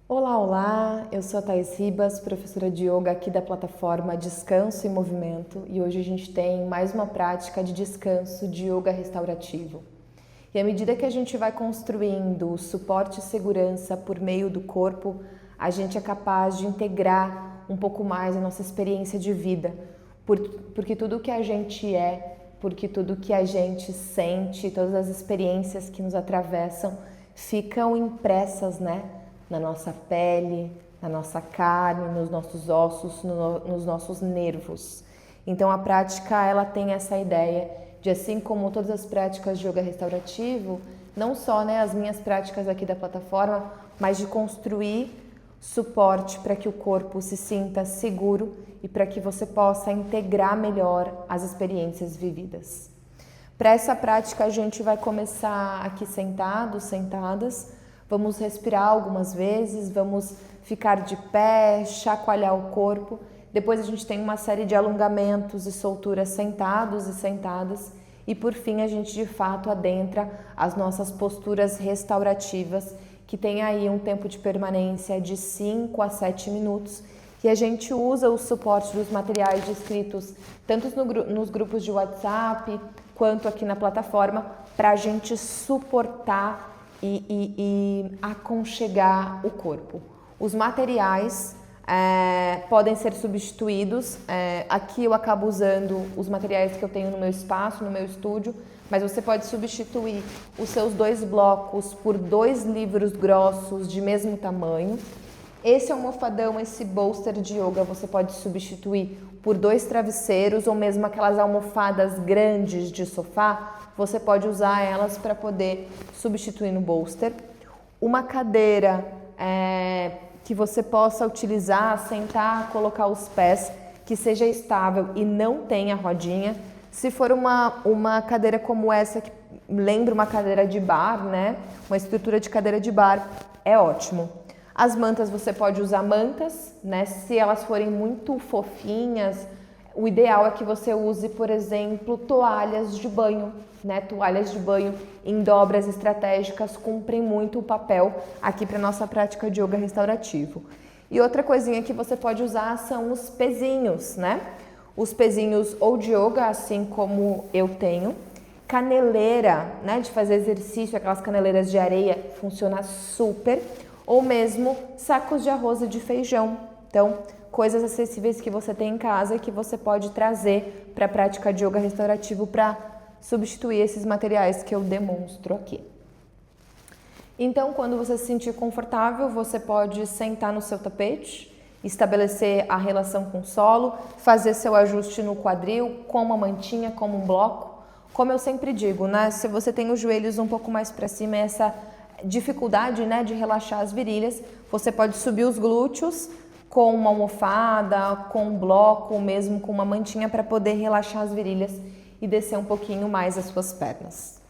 Olá, olá! Eu sou a Thaís Ribas, professora de yoga aqui da plataforma Descanso e Movimento, e hoje a gente tem mais uma prática de descanso de yoga restaurativo. E à medida que a gente vai construindo suporte e segurança por meio do corpo, a gente é capaz de integrar um pouco mais a nossa experiência de vida, porque tudo que a gente é, porque tudo que a gente sente, todas as experiências que nos atravessam ficam impressas, né? Na nossa pele, na nossa carne, nos nossos ossos, nos nossos nervos. Então a prática ela tem essa ideia de, assim como todas as práticas de yoga restaurativo, não só, né, as minhas práticas aqui da plataforma, mas de construir suporte para que o corpo se sinta seguro e para que você possa integrar melhor as experiências vividas. Para essa prática a gente vai começar aqui sentados, sentadas. Vamos respirar algumas vezes, vamos ficar de pé, chacoalhar o corpo. Depois a gente tem uma série de alongamentos e solturas sentados e sentadas. E por fim a gente de fato adentra as nossas posturas restaurativas, que tem aí um tempo de permanência de 5 a 7 minutos. E a gente usa o suporte dos materiais descritos tanto nos grupos de WhatsApp quanto aqui na plataforma para a gente suportar e aconchegar o corpo. Os materiais podem ser substituídos. Aqui eu acabo usando os materiais que eu tenho no meu espaço, no meu estúdio, mas você pode substituir os seus 2 blocos por 2 livros grossos de mesmo tamanho. Esse almofadão, esse bolster de yoga, você pode substituir por 2 travesseiros ou mesmo aquelas almofadas grandes de sofá, você pode usar elas para poder substituir no bolster. Uma cadeira que você possa utilizar, sentar, colocar os pés, que seja estável e não tenha rodinha. Se for uma cadeira como essa, que lembra uma cadeira de bar, né? Uma estrutura de cadeira de bar, é ótimo. As mantas, você pode usar mantas, né? Se elas forem muito fofinhas, o ideal é que você use, por exemplo, toalhas de banho, né? Toalhas de banho em dobras estratégicas cumprem muito o papel aqui para nossa prática de yoga restaurativo. E outra coisinha que você pode usar são os pezinhos, né? Os pezinhos ou de yoga, assim como eu tenho. Caneleira, né? De fazer exercício, aquelas caneleiras de areia, funciona super. Ou mesmo sacos de arroz e de feijão. Então, coisas acessíveis que você tem em casa e que você pode trazer para a prática de yoga restaurativo para substituir esses materiais que eu demonstro aqui. Então, quando você se sentir confortável, você pode sentar no seu tapete, estabelecer a relação com o solo, fazer seu ajuste no quadril, com uma mantinha, como um bloco. Como eu sempre digo, né? Se você tem os joelhos um pouco mais para cima, essa dificuldade, né, de relaxar as virilhas, você pode subir os glúteos com uma almofada, com um bloco, ou mesmo com uma mantinha para poder relaxar as virilhas e descer um pouquinho mais as suas pernas.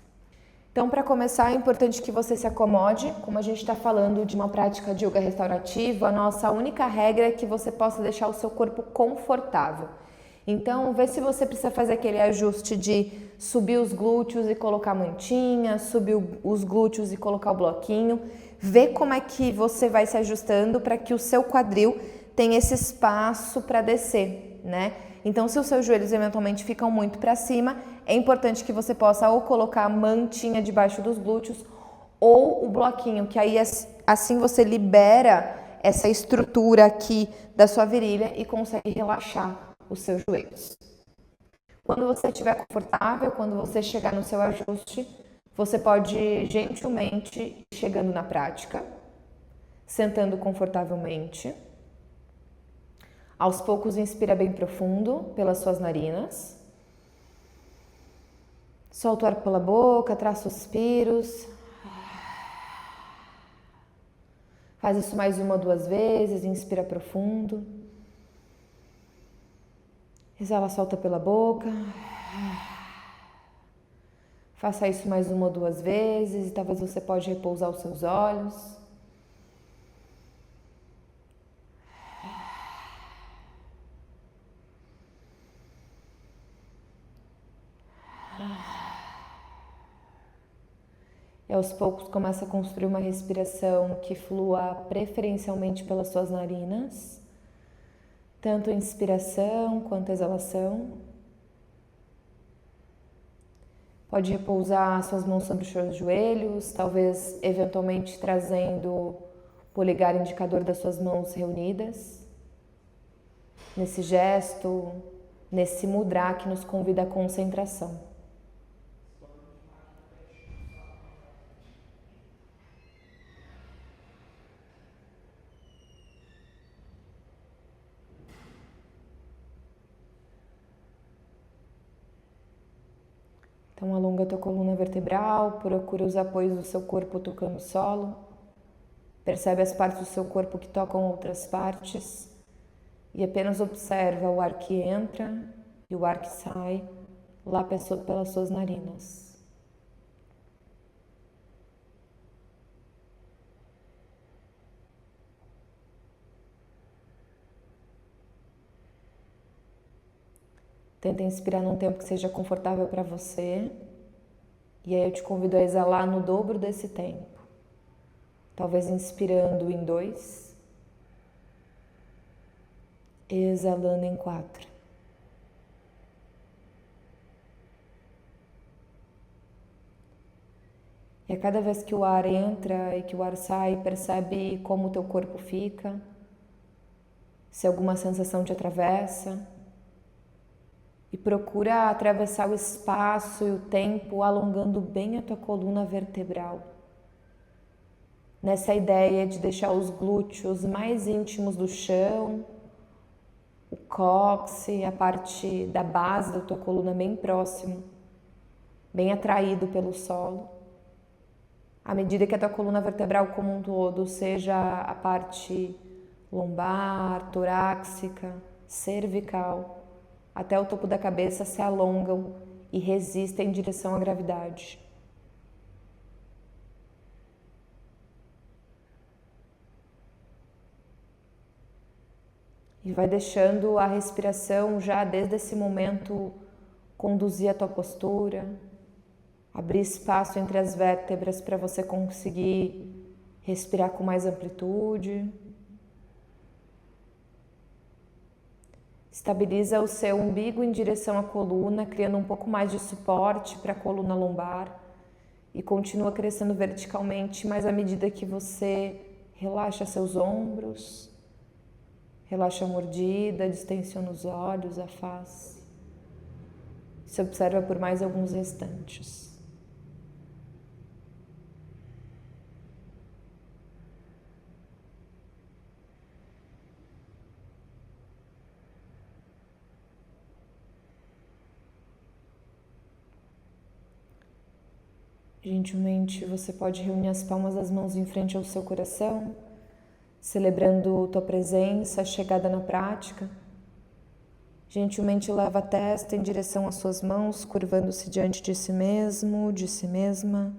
Então, para começar, é importante que você se acomode. Como a gente está falando de uma prática de yoga restaurativo, a nossa única regra é que você possa deixar o seu corpo confortável. Então, vê se você precisa fazer aquele ajuste de subir os glúteos e colocar a mantinha, subir os glúteos e colocar o bloquinho. Vê como é que você vai se ajustando para que o seu quadril tenha esse espaço para descer, né? Então, se os seus joelhos eventualmente ficam muito para cima, é importante que você possa ou colocar a mantinha debaixo dos glúteos ou o bloquinho, que aí assim você libera essa estrutura aqui da sua virilha e consegue relaxar os seus joelhos. Quando você estiver confortável, quando você chegar no seu ajuste, você pode gentilmente ir chegando na prática, sentando confortavelmente. Aos poucos, inspira bem profundo pelas suas narinas. Solta o ar pela boca, traz suspiros. Faz isso mais 1 ou 2 vezes, inspira profundo. Exala, solta pela boca. Faça isso mais 1 ou 2 vezes e talvez você pode repousar os seus olhos. E aos poucos começa a construir uma respiração que flua preferencialmente pelas suas narinas, tanto inspiração quanto exalação. Pode repousar suas mãos sobre os seus joelhos, talvez eventualmente trazendo o polegar indicador das suas mãos reunidas. Nesse gesto, nesse mudra que nos convida à concentração. Então alonga a tua coluna vertebral, procura os apoios do seu corpo tocando o solo. Percebe as partes do seu corpo que tocam outras partes e apenas observa o ar que entra e o ar que sai lá pelas suas narinas. Tenta inspirar num tempo que seja confortável para você. E aí eu te convido a exalar no dobro desse tempo. Talvez inspirando em 2. Exalando em 4. E a cada vez que o ar entra e que o ar sai, percebe como o teu corpo fica. Se alguma sensação te atravessa. E procura atravessar o espaço e o tempo, alongando bem a tua coluna vertebral. Nessa ideia de deixar os glúteos mais íntimos do chão, o cóccix, a parte da base da tua coluna bem próximo, bem atraído pelo solo. À medida que a tua coluna vertebral como um todo, seja a parte lombar, torácica, cervical, até o topo da cabeça se alongam e resistem em direção à gravidade. E vai deixando a respiração já desde esse momento conduzir a tua postura, abrir espaço entre as vértebras para você conseguir respirar com mais amplitude. Estabiliza o seu umbigo em direção à coluna, criando um pouco mais de suporte para a coluna lombar e continua crescendo verticalmente, mas à medida que você relaxa seus ombros, relaxa a mordida, distensiona os olhos, a face. Se observa por mais alguns instantes. Gentilmente você pode reunir as palmas das mãos em frente ao seu coração, celebrando tua presença, chegada na prática. Gentilmente leva a testa em direção às suas mãos, curvando-se diante de si mesmo, de si mesma.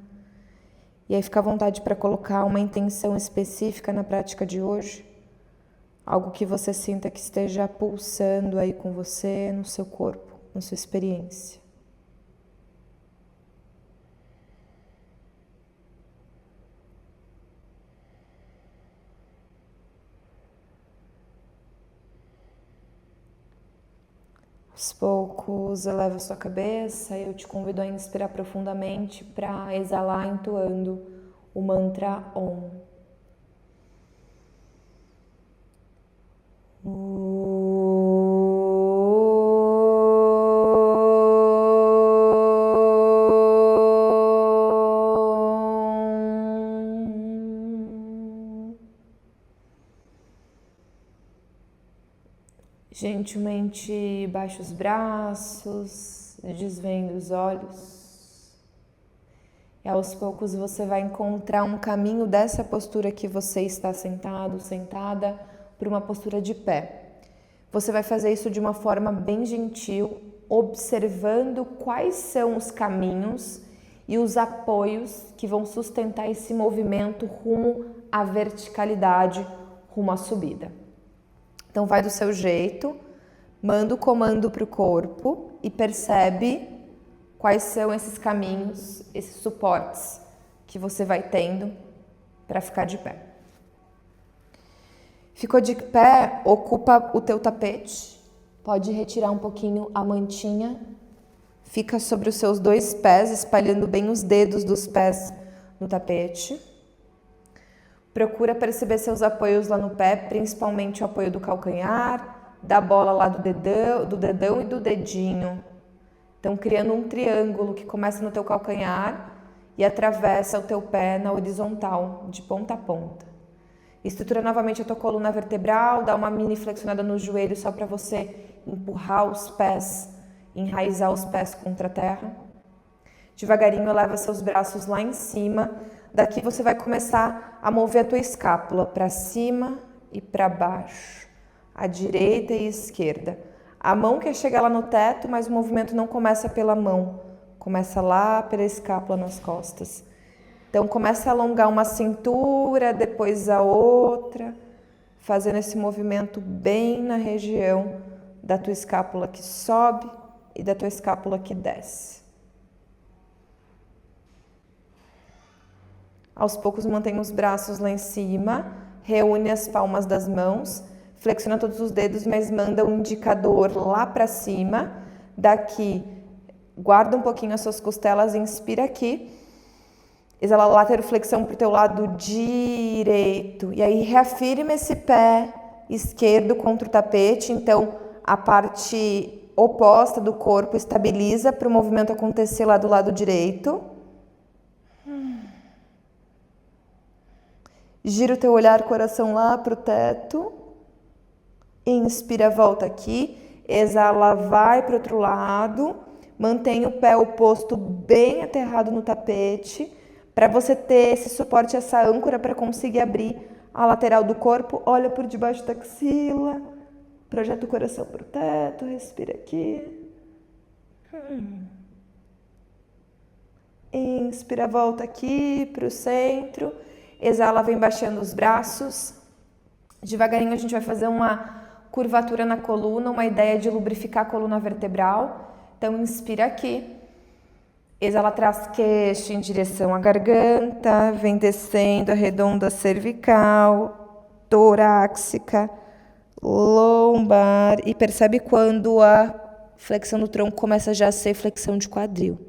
E aí fica à vontade para colocar uma intenção específica na prática de hoje. Algo que você sinta que esteja pulsando aí com você, no seu corpo, na sua experiência. Aos poucos, eleva a sua cabeça e eu te convido a inspirar profundamente para exalar entoando o mantra Om. Gentilmente baixa os braços, desvenda os olhos. E aos poucos você vai encontrar um caminho dessa postura que você está sentado, sentada, para uma postura de pé. Você vai fazer isso de uma forma bem gentil, observando quais são os caminhos e os apoios que vão sustentar esse movimento rumo à verticalidade, rumo à subida. Então vai do seu jeito, manda o comando para o corpo e percebe quais são esses caminhos, esses suportes que você vai tendo para ficar de pé. Ficou de pé, ocupa o teu tapete, pode retirar um pouquinho a mantinha, fica sobre os seus 2 pés, espalhando bem os dedos dos pés no tapete. Procura perceber seus apoios lá no pé, principalmente o apoio do calcanhar, da bola lá do dedão e do dedinho. Então, criando um triângulo que começa no teu calcanhar e atravessa o teu pé na horizontal, de ponta a ponta. Estrutura novamente a tua coluna vertebral, dá uma mini flexionada no joelho só para você empurrar os pés, enraizar os pés contra a terra. Devagarinho, leva seus braços lá em cima. Daqui você vai começar a mover a tua escápula para cima e para baixo, à direita e esquerda. A mão quer chegar lá no teto, mas o movimento não começa pela mão, começa lá pela escápula nas costas. Então, começa a alongar uma cintura, depois a outra, fazendo esse movimento bem na região da tua escápula que sobe e da tua escápula que desce. Aos poucos, mantém os braços lá em cima, reúne as palmas das mãos, flexiona todos os dedos, mas manda o indicador lá para cima. Daqui, guarda um pouquinho as suas costelas, inspira aqui. Exala lateroflexão para o teu lado direito. E aí reafirma esse pé esquerdo contra o tapete. Então, a parte oposta do corpo estabiliza para o movimento acontecer lá do lado direito. Gira o teu olhar, coração lá para o teto. Inspira, volta aqui. Exala, vai para o outro lado. Mantém o pé oposto bem aterrado no tapete. Para você ter esse suporte, essa âncora para conseguir abrir a lateral do corpo, olha por debaixo da axila, projeta o coração para o teto, respira aqui. Inspira, volta aqui para o centro, exala, vem baixando os braços. Devagarinho a gente vai fazer uma curvatura na coluna, uma ideia de lubrificar a coluna vertebral. Então, inspira aqui. Exala, traz queixo em direção à garganta, vem descendo a redonda cervical, torácica, lombar e percebe quando a flexão do tronco começa já a ser flexão de quadril.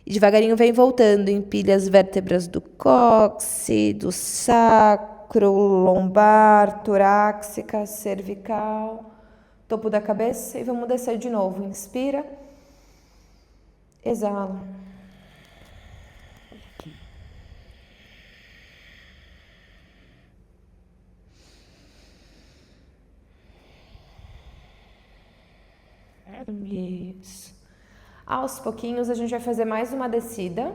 E devagarinho vem voltando, empilha as vértebras do cóccix, do sacro, lombar, torácica, cervical, topo da cabeça e vamos descer de novo. Inspira. Exala. Isso. Aos pouquinhos a gente vai fazer mais uma descida.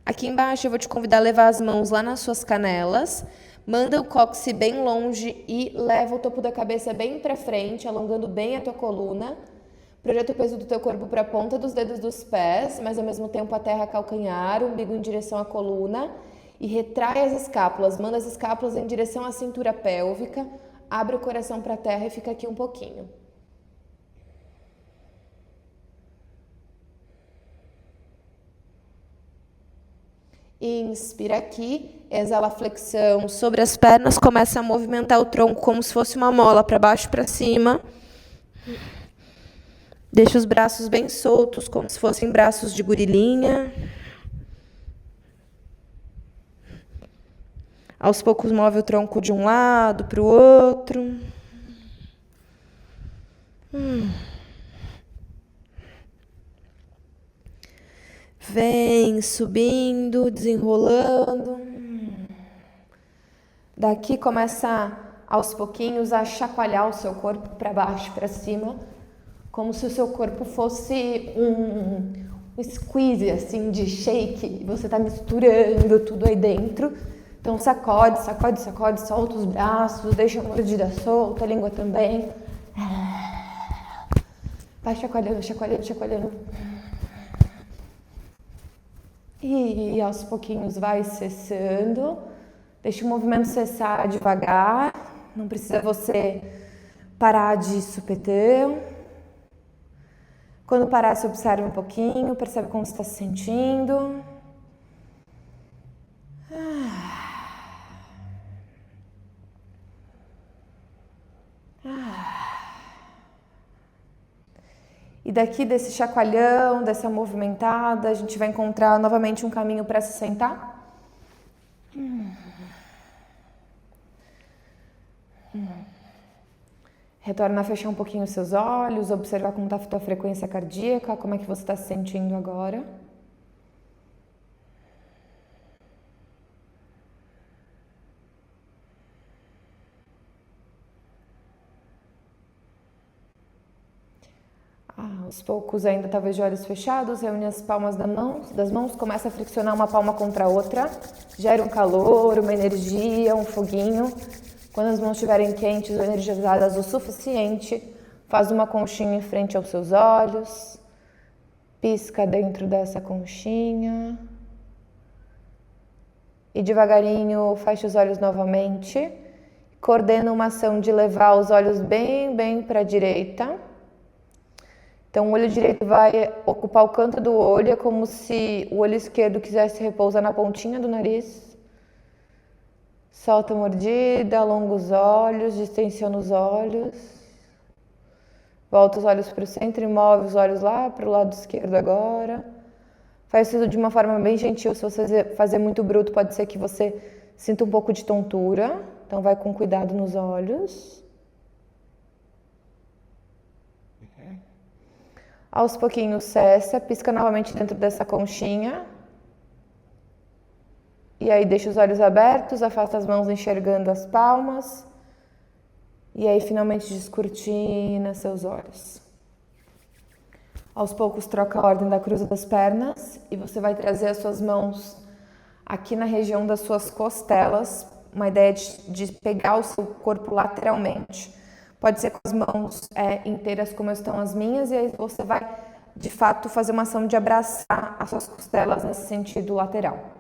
Aqui embaixo eu vou te convidar a levar as mãos lá nas suas canelas. Manda o cóccix bem longe e leva o topo da cabeça bem para frente, alongando bem a tua coluna. Projeta o peso do teu corpo para a ponta dos dedos dos pés, mas ao mesmo tempo a terra calcanhar, o umbigo em direção à coluna. E retrai as escápulas, manda as escápulas em direção à cintura pélvica. Abre o coração para a terra e fica aqui um pouquinho. Inspira aqui, exala a flexão sobre as pernas, começa a movimentar o tronco como se fosse uma mola para baixo e para cima. Deixa os braços bem soltos, como se fossem braços de gorilinha. Aos poucos move o tronco de um lado para o outro. Vem subindo, desenrolando. Daqui começa aos pouquinhos a chacoalhar o seu corpo para baixo e para cima, como se o seu corpo fosse um squeeze assim de shake, e você está misturando tudo aí dentro. Então sacode, sacode, sacode, solta os braços, deixa a mordida solta, a língua também. Vai chacoalhando, chacoalhando, chacoalhando. E aos pouquinhos vai cessando. Deixa o movimento cessar devagar. Não precisa você parar de supetão. Quando parar, se observa um pouquinho, percebe como você está se sentindo. E daqui desse chacoalhão, dessa movimentada, a gente vai encontrar novamente um caminho para se sentar. Retorna a fechar um pouquinho os seus olhos, observar como está a tua frequência cardíaca, como é que você está se sentindo agora. Aos poucos, ainda talvez de olhos fechados, reúne as palmas das mãos, começa a friccionar uma palma contra a outra, gera um calor, uma energia, um foguinho. Quando as mãos estiverem quentes ou energizadas o suficiente, faz uma conchinha em frente aos seus olhos, pisca dentro dessa conchinha e devagarinho fecha os olhos novamente, coordena uma ação de levar os olhos bem para a direita. Então o olho direito vai ocupar o canto do olho, é como se o olho esquerdo quisesse repousar na pontinha do nariz. Solta a mordida, alonga os olhos, distensiona os olhos. Volta os olhos para o centro e move os olhos lá para o lado esquerdo agora. Faz isso de uma forma bem gentil. Se você fazer muito bruto, pode ser que você sinta um pouco de tontura. Então vai com cuidado nos olhos. Aos pouquinhos cessa, pisca novamente dentro dessa conchinha. E aí deixa os olhos abertos, afasta as mãos enxergando as palmas. E aí finalmente descortina seus olhos. Aos poucos troca a ordem da cruz das pernas e você vai trazer as suas mãos aqui na região das suas costelas. Uma ideia de pegar o seu corpo lateralmente. Pode ser com as mãos inteiras como estão as minhas e aí você vai, de fato, fazer uma ação de abraçar as suas costelas nesse sentido lateral.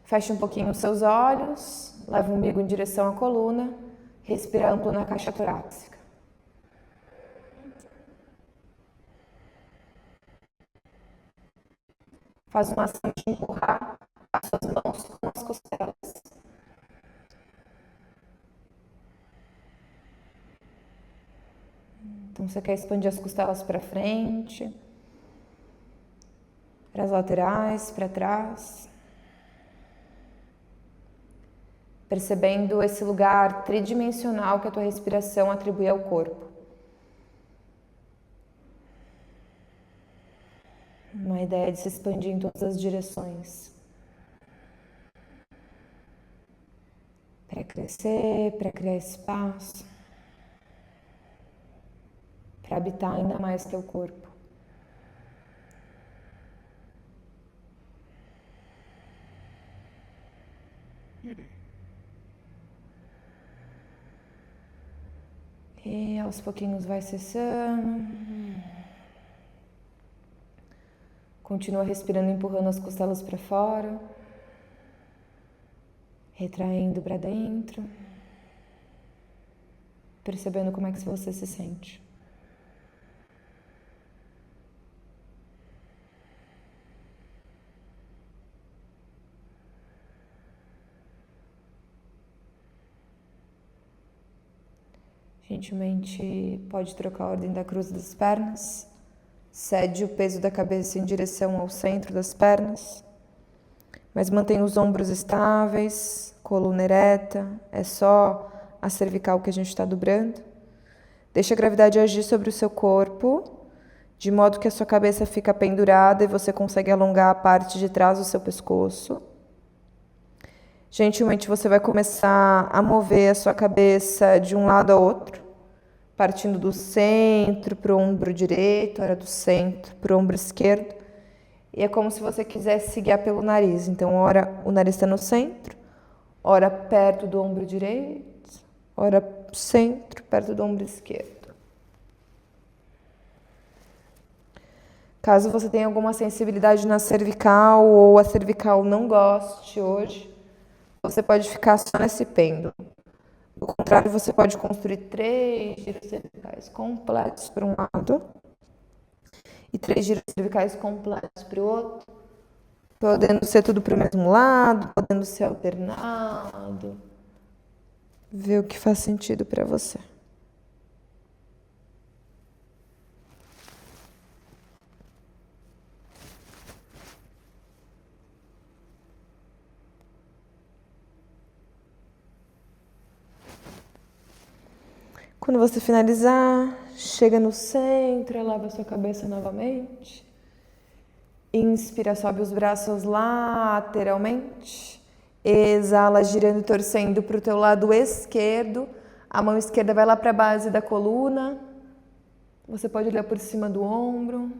Feche um pouquinho os seus olhos, leva o umbigo em direção à coluna, respira amplo na caixa torácica. Faz uma ação de empurrar as suas mãos com as costelas. Então você quer expandir as costelas para frente, para as laterais, para trás. Percebendo esse lugar tridimensional que a tua respiração atribui ao corpo. Uma ideia de se expandir em todas as direções. Para crescer, para criar espaço. Para habitar ainda mais teu corpo. E aos pouquinhos vai cessando. Continua respirando, empurrando as costelas para fora. Retraindo para dentro. Percebendo como é que você se sente. Gentilmente pode trocar a ordem da cruz das pernas, cede o peso da cabeça em direção ao centro das pernas, mas mantém os ombros estáveis, coluna ereta, é só a cervical que a gente está dobrando. Deixa a gravidade agir sobre o seu corpo, de modo que a sua cabeça fica pendurada e você consegue alongar a parte de trás do seu pescoço. Gentilmente você vai começar a mover a sua cabeça de um lado a outro, partindo do centro para o ombro direito, ora do centro para o ombro esquerdo. E é como se você quisesse se guiar pelo nariz. Então, ora o nariz está no centro, ora perto do ombro direito, ora centro, perto do ombro esquerdo. Caso você tenha alguma sensibilidade na cervical ou a cervical não goste hoje, você pode ficar só nesse pêndulo. Do contrário, você pode construir 3 giros cervicais completos por um lado e 3 giros cervicais completos para o outro. Podendo ser tudo para o mesmo lado, podendo ser alternado. Vê o que faz sentido para você. Quando você finalizar, chega no centro, eleva a sua cabeça novamente. Inspira, sobe os braços lateralmente. Exala, girando e torcendo para o teu lado esquerdo. A mão esquerda vai lá para a base da coluna. Você pode olhar por cima do ombro.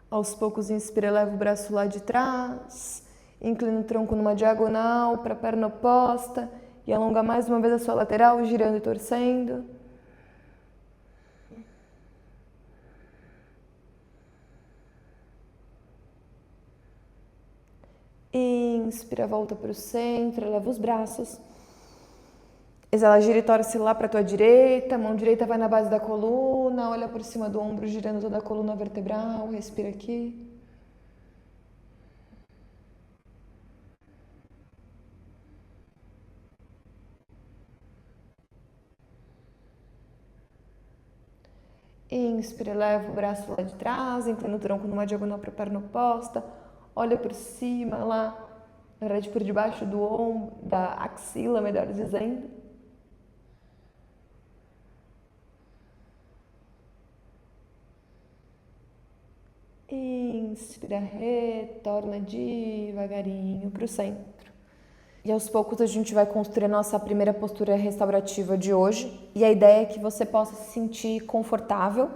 Aos poucos, inspira, leva o braço lá de trás, inclina o tronco numa diagonal para a perna oposta e alonga mais uma vez a sua lateral, girando e torcendo. Inspira, volta para o centro, leva os braços. Exala, gira e torce lá para a tua direita, a mão direita vai na base da coluna, olha por cima do ombro, girando toda a coluna vertebral, respira aqui. Inspira, leva o braço lá de trás, inclina o tronco numa diagonal para a perna oposta, olha por cima lá, na verdade por debaixo do ombro, da axila, melhor dizendo. Inspira, retorna devagarinho para o centro. E aos poucos a gente vai construir a nossa primeira postura restaurativa de hoje. E a ideia é que você possa se sentir confortável.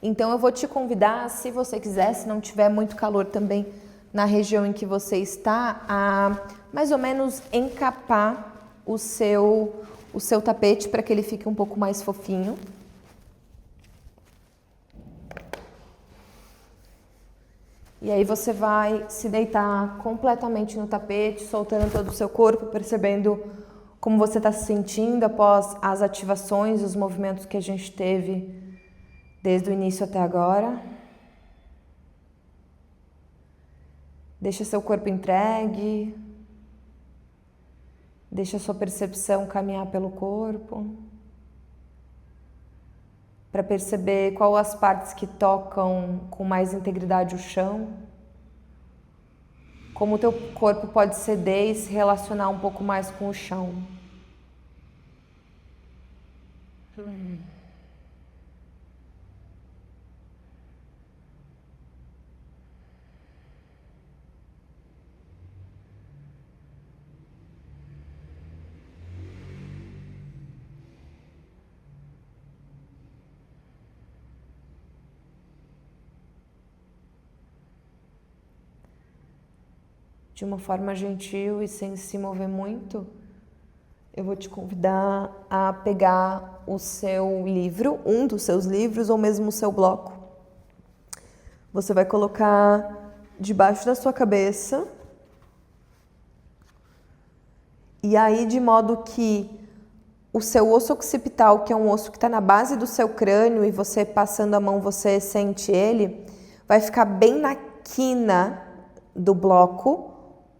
Então eu vou te convidar, se você quiser, se não tiver muito calor também na região em que você está, a mais ou menos encapar o seu tapete para que ele fique um pouco mais fofinho. E aí você vai se deitar completamente no tapete, soltando todo o seu corpo, percebendo como você está se sentindo após as ativações, os movimentos que a gente teve desde o início até agora. Deixa seu corpo entregue. Deixa a sua percepção caminhar pelo corpo. Para perceber quais as partes que tocam com mais integridade o chão. Como o teu corpo pode ceder e se relacionar um pouco mais com o chão. De uma forma gentil e sem se mover muito, eu vou te convidar a pegar o seu livro, um dos seus livros ou mesmo o seu bloco. Você vai colocar debaixo da sua cabeça e aí de modo que o seu osso occipital, que é um osso que está na base do seu crânio e você passando a mão você sente ele, vai ficar bem na quina do bloco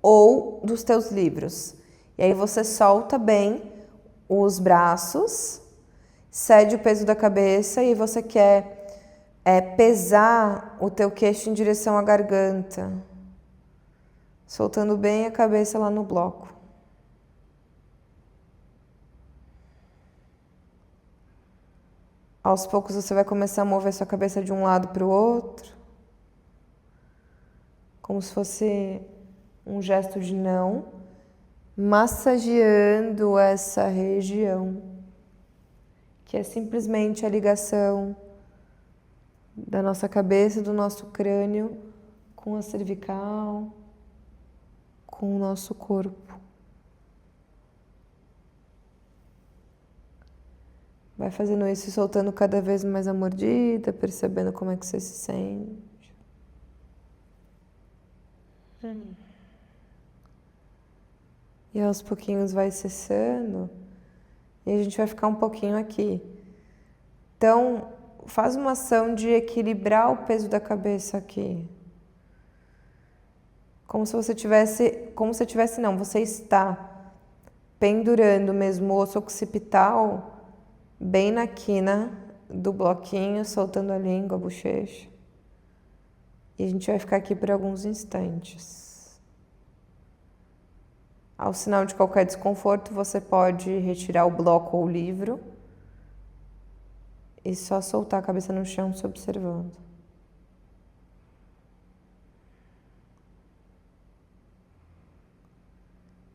ou dos teus livros. E aí você solta bem os braços, cede o peso da cabeça e você quer pesar o teu queixo em direção à garganta, soltando bem a cabeça lá no bloco. Aos poucos você vai começar a mover sua cabeça de um lado para o outro, como se fosse um gesto de não, massageando essa região, que é simplesmente a ligação da nossa cabeça, do nosso crânio, com a cervical, com o nosso corpo. Vai fazendo isso e soltando cada vez mais a mordida, percebendo como é que você se sente. E aos pouquinhos vai cessando e a gente vai ficar um pouquinho aqui. Então, faz uma ação de equilibrar o peso da cabeça aqui. Você está pendurando mesmo o osso occipital bem na quina do bloquinho, soltando a língua, a bochecha. E a gente vai ficar aqui por alguns instantes. Ao sinal de qualquer desconforto, você pode retirar o bloco ou o livro e só soltar a cabeça no chão se observando.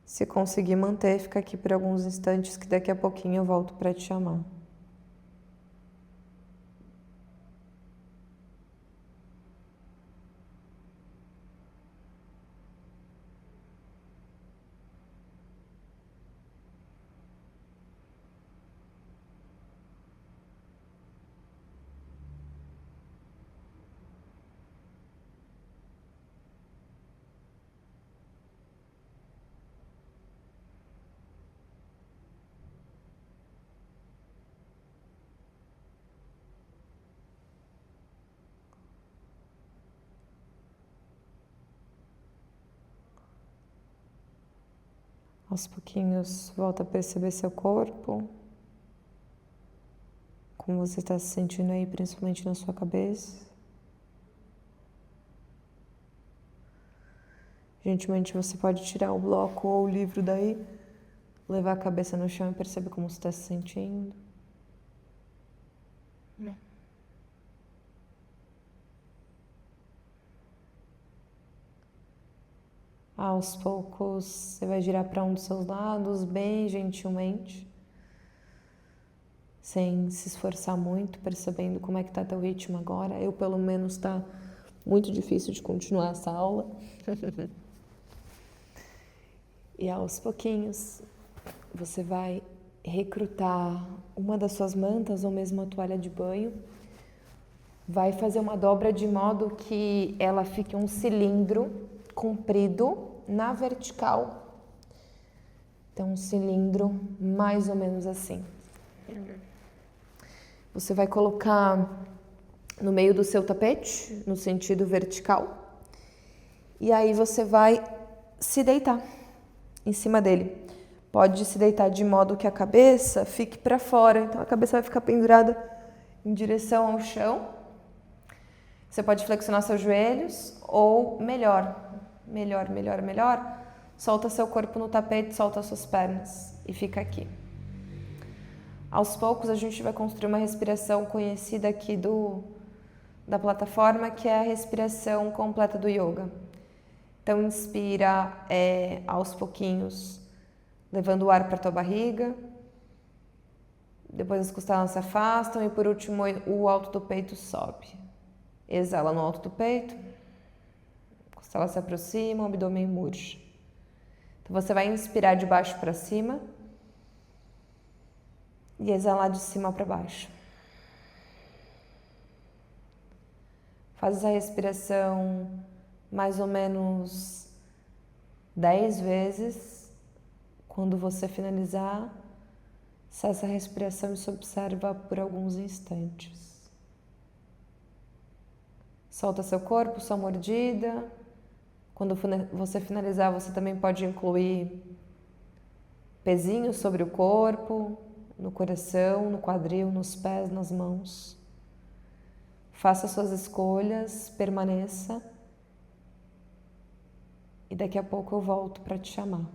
Se conseguir manter, fica aqui por alguns instantes que daqui a pouquinho eu volto para te chamar. Aos pouquinhos, volta a perceber seu corpo, como você está se sentindo aí, principalmente na sua cabeça. Gentilmente você pode tirar o bloco ou o livro daí, levar a cabeça no chão e perceber como você está se sentindo. Aos poucos, você vai girar para um dos seus lados, bem gentilmente, sem se esforçar muito, percebendo como é que tá teu ritmo agora. Eu, pelo menos, tá muito difícil de continuar essa aula. E aos pouquinhos, você vai recrutar uma das suas mantas ou mesmo a toalha de banho. Vai fazer uma dobra de modo que ela fique um cilindro comprido na vertical. Então, um cilindro mais ou menos assim. Você vai colocar no meio do seu tapete, no sentido vertical. E aí você vai se deitar em cima dele. Pode se deitar de modo que a cabeça fique para fora. Então, a cabeça vai ficar pendurada em direção ao chão. Você pode flexionar seus joelhos ou melhor, solta seu corpo no tapete, solta suas pernas e fica aqui. Aos poucos a gente vai construir uma respiração conhecida aqui da plataforma, que é a respiração completa do yoga. Então inspira aos pouquinhos, levando o ar para a tua barriga. Depois as costelas se afastam e por último o alto do peito sobe. Exala no alto do peito, costela se aproxima, o abdômen murcha. Então você vai inspirar de baixo para cima e exalar de cima para baixo. Faz essa respiração mais ou menos 10 vezes. Quando você finalizar, cessa a respiração e se observa por alguns instantes. Solta seu corpo, sua mordida. Quando você finalizar, você também pode incluir pezinhos sobre o corpo, no coração, no quadril, nos pés, nas mãos. Faça suas escolhas, permaneça. E daqui a pouco eu volto para te chamar.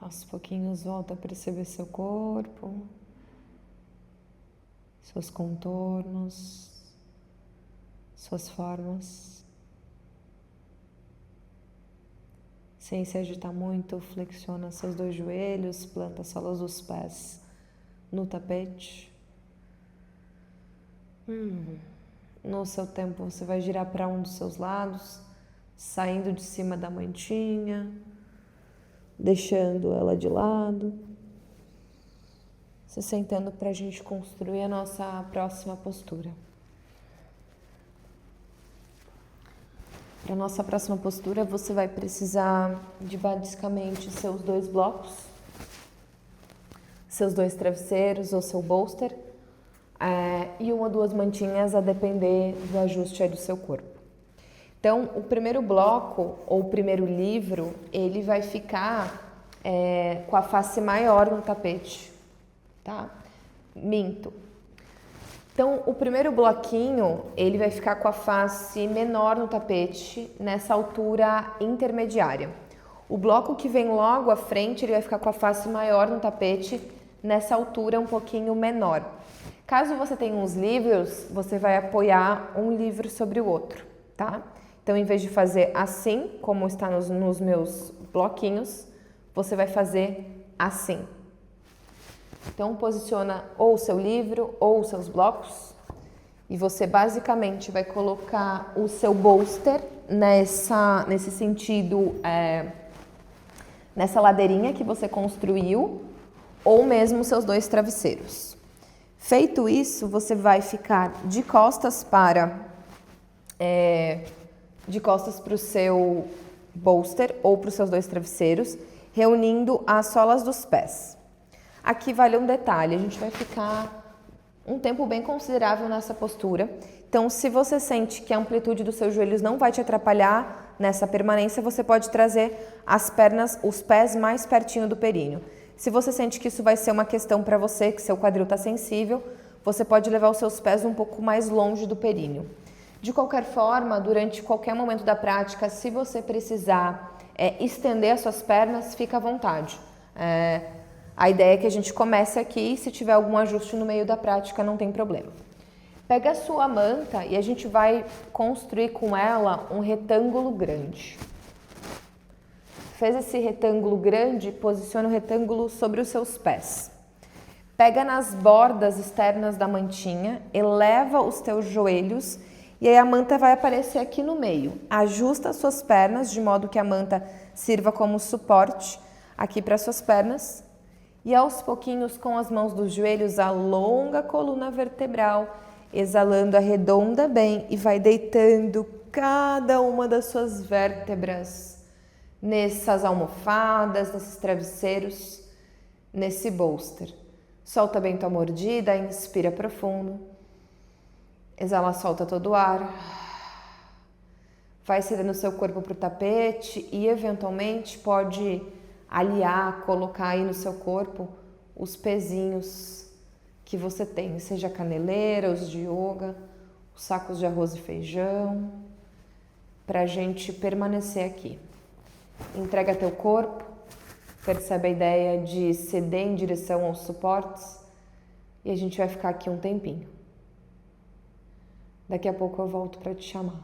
Aos pouquinhos volta a perceber seu corpo, seus contornos, suas formas. Sem se agitar muito, flexiona seus 2 joelhos, planta as solas dos pés no tapete. No seu tempo, você vai girar para um dos seus lados, saindo de cima da mantinha, deixando ela de lado, se sentando para a gente construir a nossa próxima postura. Para a nossa próxima postura, você vai precisar de basicamente seus 2 blocos, seus 2 travesseiros ou seu bolster, e 1 ou 2 mantinhas a depender do ajuste aí do seu corpo. Então, o primeiro bloco ou o primeiro livro, ele vai ficar com a face maior no tapete, tá? Minto. Então, o primeiro bloquinho, ele vai ficar com a face menor no tapete, nessa altura intermediária. O bloco que vem logo à frente, ele vai ficar com a face maior no tapete, nessa altura um pouquinho menor. Caso você tenha uns livros, você vai apoiar um livro sobre o outro, tá? Então, em vez de fazer assim, como está nos meus bloquinhos, você vai fazer assim. Então, posiciona ou o seu livro ou os seus blocos e você basicamente vai colocar o seu bolster nesse sentido, nessa ladeirinha que você construiu ou mesmo os seus 2 travesseiros. Feito isso, você vai ficar de costas para o seu bolster ou para os seus 2 travesseiros, reunindo as solas dos pés. Aqui vale um detalhe, a gente vai ficar um tempo bem considerável nessa postura. Então, se você sente que a amplitude dos seus joelhos não vai te atrapalhar nessa permanência, você pode trazer as pernas, os pés mais pertinho do períneo. Se você sente que isso vai ser uma questão para você, que seu quadril está sensível, você pode levar os seus pés um pouco mais longe do períneo. De qualquer forma, durante qualquer momento da prática, se você precisar estender as suas pernas, fica à vontade. A ideia é que a gente comece aqui e se tiver algum ajuste no meio da prática, não tem problema. Pega a sua manta e a gente vai construir com ela um retângulo grande. Fez esse retângulo grande, posiciona o retângulo sobre os seus pés. Pega nas bordas externas da mantinha, eleva os teus joelhos e aí a manta vai aparecer aqui no meio. Ajusta as suas pernas de modo que a manta sirva como suporte aqui para as suas pernas. E aos pouquinhos, com as mãos dos joelhos, alonga a coluna vertebral, exalando, arredonda bem e vai deitando cada uma das suas vértebras nessas almofadas, nesses travesseiros, nesse bolster. Solta bem tua mordida, inspira profundo. Exala, solta todo o ar. Vai cedendo o seu corpo para o tapete e, eventualmente, pode aliar, colocar aí no seu corpo os pezinhos que você tem, seja caneleira, os de yoga, os sacos de arroz e feijão, para a gente permanecer aqui. Entrega teu corpo, percebe a ideia de ceder em direção aos suportes e a gente vai ficar aqui um tempinho. Daqui a pouco eu volto para te chamar.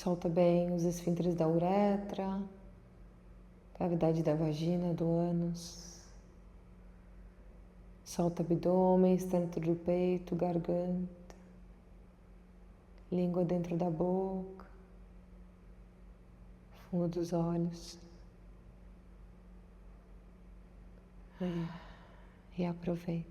Solta bem os esfíncteres da uretra, cavidade da vagina, do ânus. Solta abdômen, centro do peito, garganta, língua dentro da boca, fundo dos olhos. E aproveita.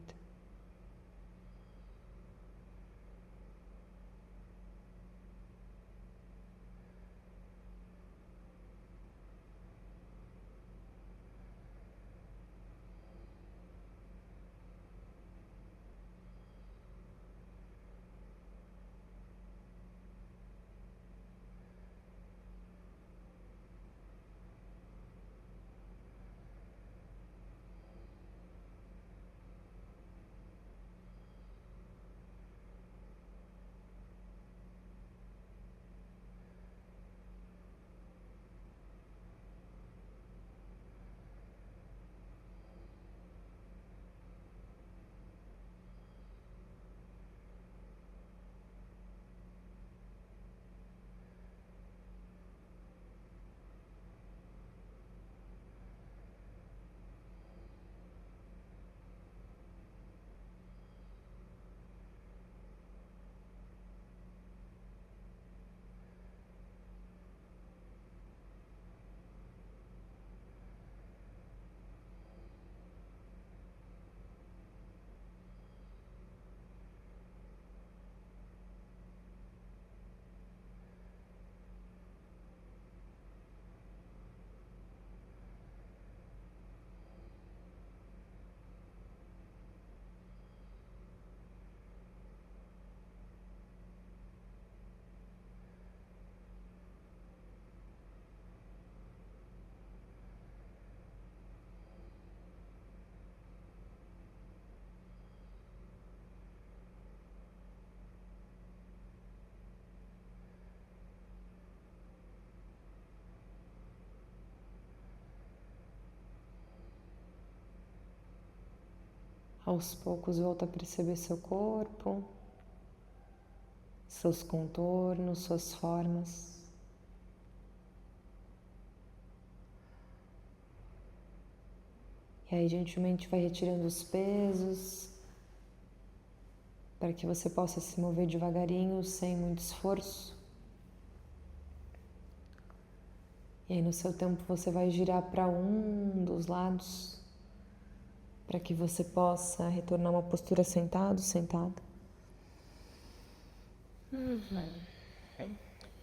Aos poucos volta a perceber seu corpo, seus contornos, suas formas. E aí gentilmente vai retirando os pesos para que você possa se mover devagarinho, sem muito esforço. E aí no seu tempo você vai girar para um dos lados, para que você possa retornar a uma postura sentado, sentada.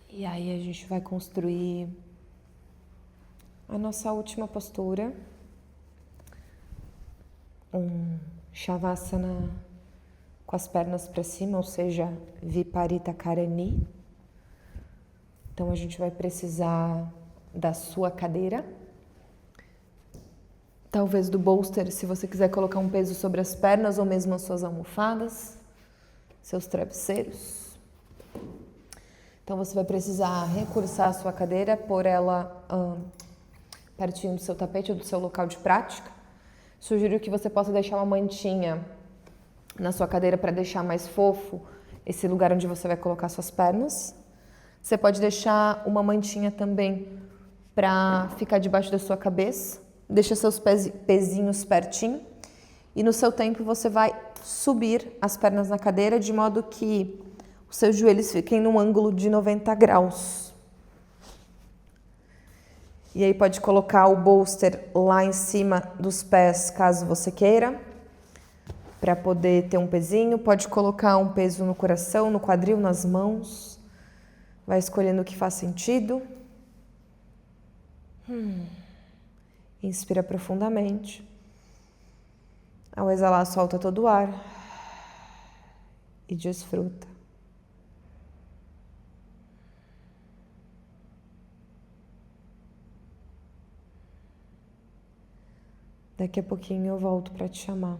E aí a gente vai construir a nossa última postura, um Shavasana com as pernas para cima, ou seja, Viparita Karani. Então a gente vai precisar da sua cadeira, talvez do bolster, se você quiser colocar um peso sobre as pernas ou mesmo as suas almofadas, seus travesseiros. Então você vai precisar recursar a sua cadeira, pôr ela pertinho do seu tapete ou do seu local de prática. Sugiro que você possa deixar uma mantinha na sua cadeira para deixar mais fofo esse lugar onde você vai colocar suas pernas. Você pode deixar uma mantinha também para ficar debaixo da sua cabeça. Deixa seus pezinhos pertinho. E no seu tempo você vai subir as pernas na cadeira de modo que os seus joelhos fiquem num ângulo de 90 graus. E aí pode colocar o bolster lá em cima dos pés, caso você queira, para poder ter um pezinho. Pode colocar um peso no coração, no quadril, nas mãos. Vai escolhendo o que faz sentido. Inspira profundamente. Ao exalar, solta todo o ar e desfruta. Daqui a pouquinho eu volto para te chamar.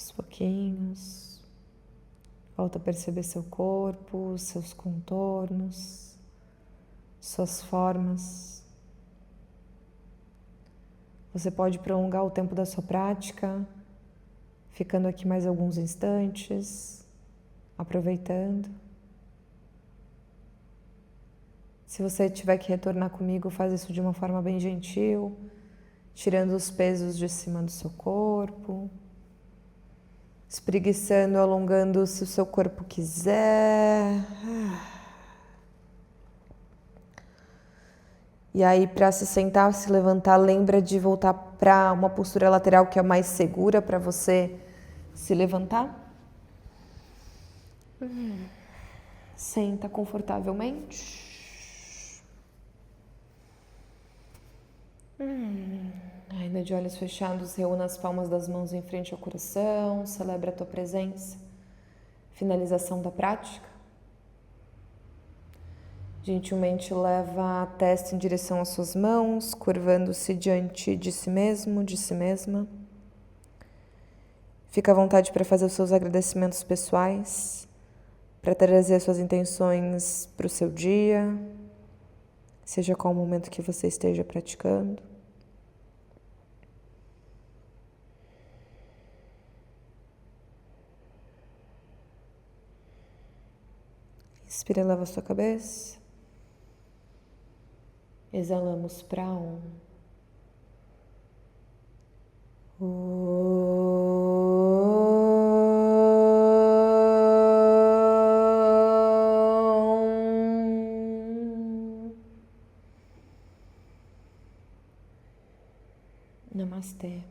aos pouquinhos. Volta a perceber seu corpo, seus contornos, suas formas. Você pode prolongar o tempo da sua prática, ficando aqui mais alguns instantes, aproveitando. Se você tiver que retornar comigo, faz isso de uma forma bem gentil, tirando os pesos de cima do seu corpo, espreguiçando, alongando se o seu corpo quiser. E aí, para se sentar, se levantar, lembra de voltar para uma postura lateral que é mais segura para você se levantar. Senta confortavelmente. Ainda de olhos fechados, reúna as palmas das mãos em frente ao coração, celebra a tua presença. Finalização da prática. Gentilmente leva a testa em direção às suas mãos, curvando-se diante de si mesmo, de si mesma. Fica à vontade para fazer os seus agradecimentos pessoais, para trazer as suas intenções para o seu dia, seja qual o momento que você esteja praticando. Inspira, leva a sua cabeça. Exalamos para um. Namastê.